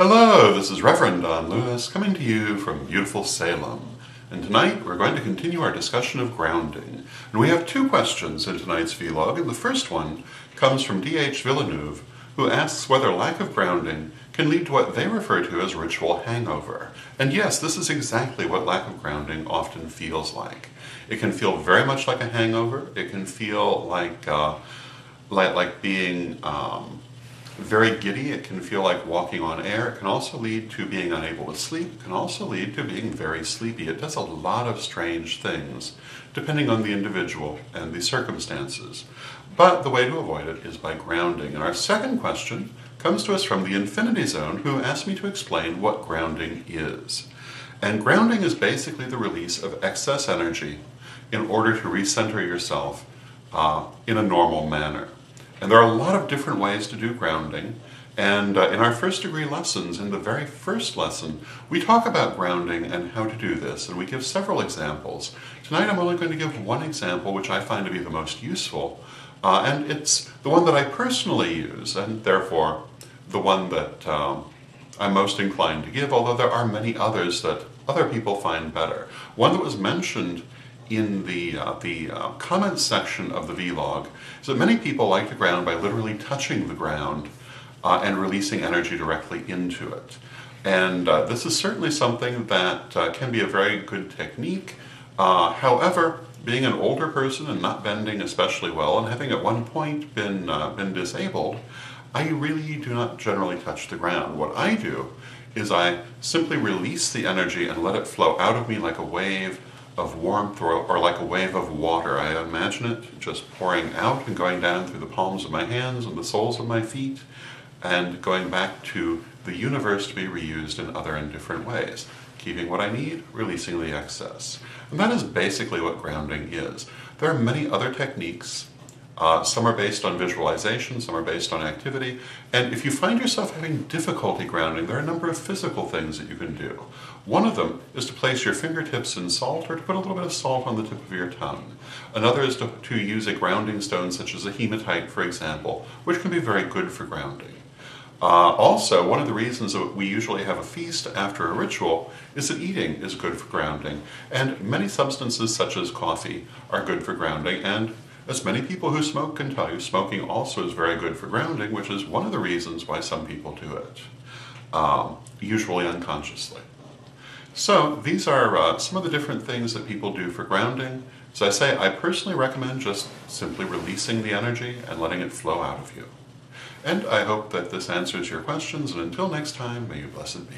Hello, this is Reverend Don Lewis coming to you from beautiful Salem. And tonight we're going to continue our discussion of grounding. And we have two questions in tonight's vlog, and the first one comes from D.H. Villeneuve, who asks whether lack of grounding can lead to what they refer to as ritual hangover. And yes, this is exactly what lack of grounding often feels like. It can feel very much like a hangover. It can feel like being very giddy. It can feel like walking on air. It can also lead to being unable to sleep. It can also lead to being very sleepy. It does a lot of strange things, depending on the individual and the circumstances. But the way to avoid it is by grounding. And our second question comes to us from the Infinity Zone, who asked me to explain what grounding is. And grounding is basically the release of excess energy in order to recenter yourself in a normal manner. And there are a lot of different ways to do grounding, and in our first degree lessons, in the very first lesson, we talk about grounding and how to do this, and we give several examples. Tonight I'm only going to give one example which I find to be the most useful, and it's the one that I personally use, and therefore the one that I'm most inclined to give, although there are many others that other people find better. One that was mentioned in the comments section of the vlog is that many people like to ground by literally touching the ground and releasing energy directly into it. And this is certainly something that can be a very good technique. However, being an older person and not bending especially well, and having at one point been disabled, I really do not generally touch the ground. What I do is I simply release the energy and let it flow out of me like a wave of warmth or like a wave of water. I imagine it just pouring out and going down through the palms of my hands and the soles of my feet and going back to the universe to be reused in other and different ways. Keeping what I need, releasing the excess. And that is basically what grounding is. There are many other techniques. Some are based on visualization, some are based on activity, and if you find yourself having difficulty grounding, there are a number of physical things that you can do. One of them is to place your fingertips in salt or to put a little bit of salt on the tip of your tongue. Another is to use a grounding stone such as a hematite, for example, which can be very good for grounding. Also, one of the reasons that we usually have a feast after a ritual is that eating is good for grounding, and many substances such as coffee are good for grounding, and as many people who smoke can tell you, smoking also is very good for grounding, which is one of the reasons why some people do it, usually unconsciously. So these are some of the different things that people do for grounding. As I say, I personally recommend just simply releasing the energy and letting it flow out of you. And I hope that this answers your questions, and until next time, may you blessed be.